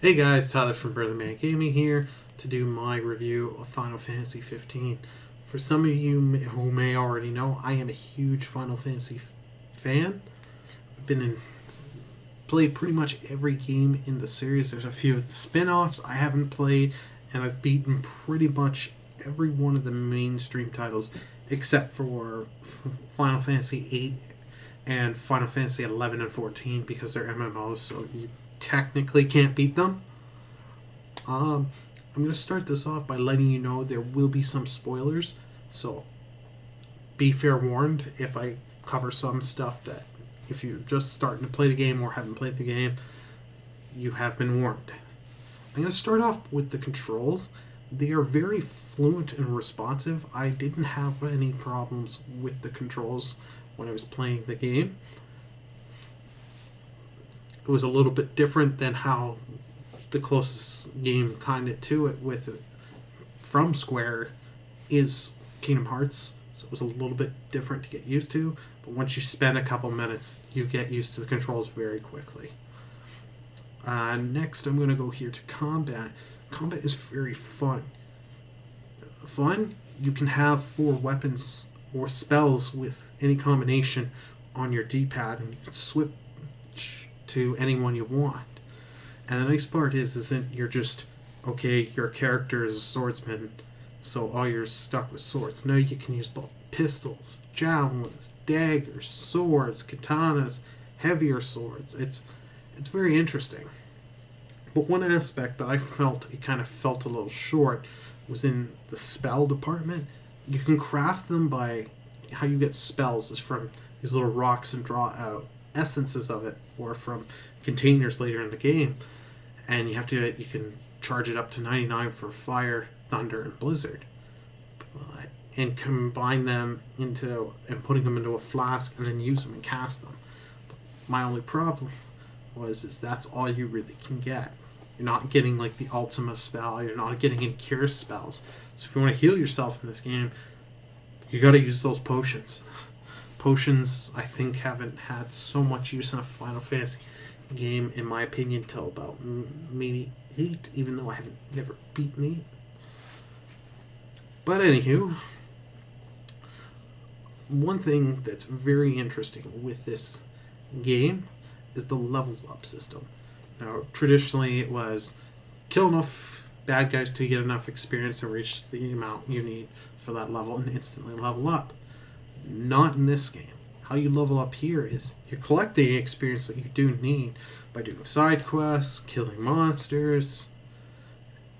Hey guys, Tyler from Burlymengaming here to do my review of Final Fantasy 15. For some of you who may already know, I am a huge Final Fantasy fan. I've played pretty much every game in the series. There's a few of the spin-offs I haven't played, and I've beaten pretty much every one of the mainstream titles except for Final Fantasy 8 and Final Fantasy 11 and 14 because they're MMOs, so you technically can't beat them. I'm going to start this off by letting you know there will be some spoilers, so be fair warned if I cover some stuff that if you're just starting to play the game or haven't played the game, you have been warned. I'm going to start off with the controls. They are very fluent and responsive. I didn't have any problems with the controls when I was playing the game. It was a little bit different than how the closest game kind of to it from Square is Kingdom Hearts, so it was a little bit different to get used to, but once you spend a couple minutes you get used to the controls very quickly. Next I'm going to go here to combat. Combat is very fun. You can have 4 weapons or spells with any combination on your D-pad, and you can switch to anyone you want. And the nice part isn't you're just, okay, your character is a swordsman, so all you're stuck with swords. No, you can use both pistols, javelins, daggers, swords, katanas, heavier swords. It's very interesting. But one aspect that I felt a little short was in the spell department. You can craft them by how you get spells is from these little rocks and draw out essences of it, or from containers later in the game, and you can charge it up to 99 for fire, thunder, and blizzard, and combine them and putting them into a flask and then use them and cast them. My only problem is that's all you really can get. You're not getting like the Ultima spell, you're not getting any cure spells, so if you want to heal yourself in this game, you got to use those potions. Potions, I think, haven't had so much use in a Final Fantasy game, in my opinion, till about maybe 8, even though I haven't never beaten 8. But anywho, one thing that's very interesting with this game is the level up system. Now, traditionally it was kill enough bad guys to get enough experience to reach the amount you need for that level and instantly level up. Not in this game. How you level up here is you collect the experience that you do need by doing side quests, killing monsters,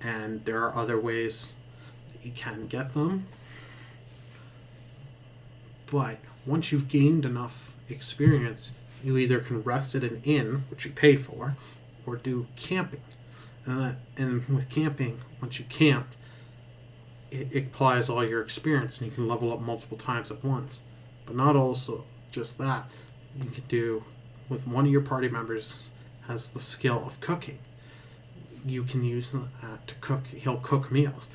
and there are other ways that you can get them. But once you've gained enough experience, you either can rest at an inn, which you pay for, or do camping. And with camping, once you camp, it applies all your experience, and you can level up multiple times at once. But not also just that. You can do with one of your party members has the skill of cooking. You can use that to cook. He'll cook meals.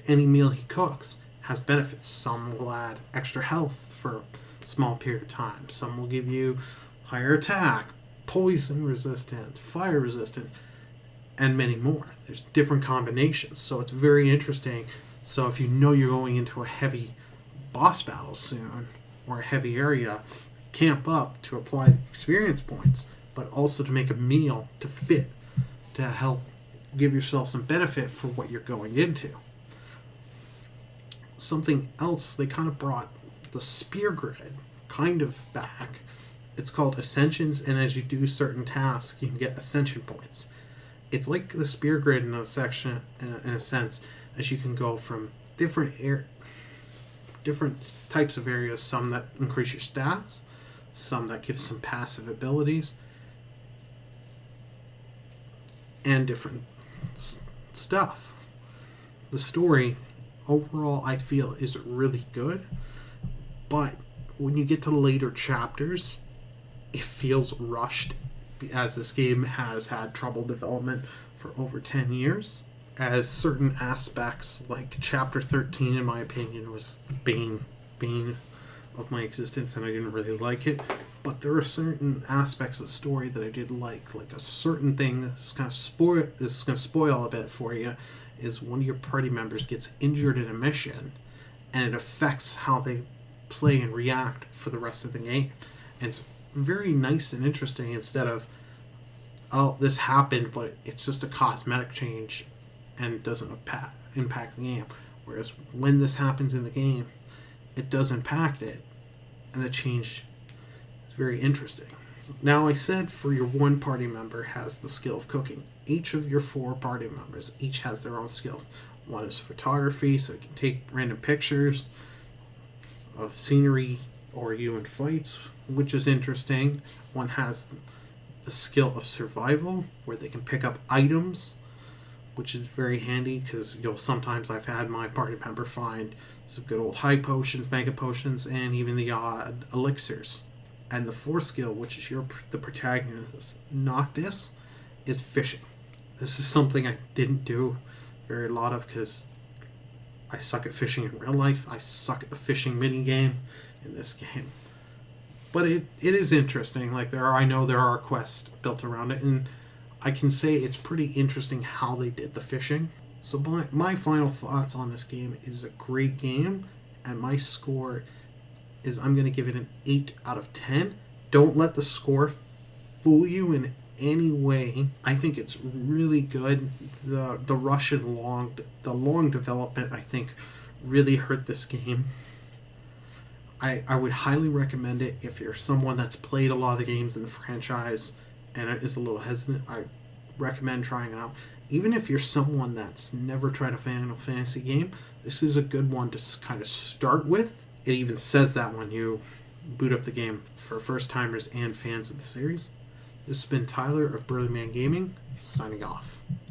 Any meal he cooks has benefits. Some will add extra health for a small period of time. Some will give you higher attack, poison resistance, fire resistance, and many more. There's different combinations, so it's very interesting. So if you know you're going into a heavy boss battle soon, or a heavy area, camp up to apply experience points, but also to make a meal to help give yourself some benefit for what you're going into. Something else, they kind of brought the spear grid kind of back. It's called Ascensions, and as you do certain tasks, you can get ascension points. It's like the spear grid in a sense, as you can go from different types of areas, some that increase your stats, some that give some passive abilities, and different stuff. The story overall, I feel, is really good, but when you get to later chapters, it feels rushed, as this game has had trouble development for over 10 years. As certain aspects, like Chapter 13, in my opinion, was the bane of my existence, and I didn't really like it. But there are certain aspects of the story that I did like a certain thing that's kind of spoil a bit for you, is one of your party members gets injured in a mission, and it affects how they play and react for the rest of the game. And it's very nice and interesting, instead of, oh, this happened, but it's just a cosmetic change and it doesn't impact the game. Whereas when this happens in the game, it does impact it, and the change is very interesting. Now, I said for your one party member has the skill of cooking. Each of your 4 party members each has their own skill. One is photography, so you can take random pictures of scenery or you in fights, which is interesting. One has the skill of survival, where they can pick up items, which is very handy, because sometimes I've had my party member find some good old high potions, mega potions, and even the odd elixirs. And the 4th skill, which is the protagonist, Noctis, is fishing. This is something I didn't do very a lot of, because I suck at fishing in real life. I suck at the fishing mini game in this game. But it is interesting. I know there are quests built around it, and I can say it's pretty interesting how they did the fishing. So my final thoughts on this game is a great game, and my score is, I'm going to give it an 8 out of 10. Don't let the score fool you in any way. I think it's really good. The rush and long development, I think, really hurt this game. I would highly recommend it if you're someone that's played a lot of the games in the franchise and is a little hesitant. I recommend trying it out. Even if you're someone that's never tried a Final Fantasy game, this is a good one to kind of start with. It even says that when you boot up the game, for first-timers and fans of the series. This has been Tyler of Burlymengaming, signing off.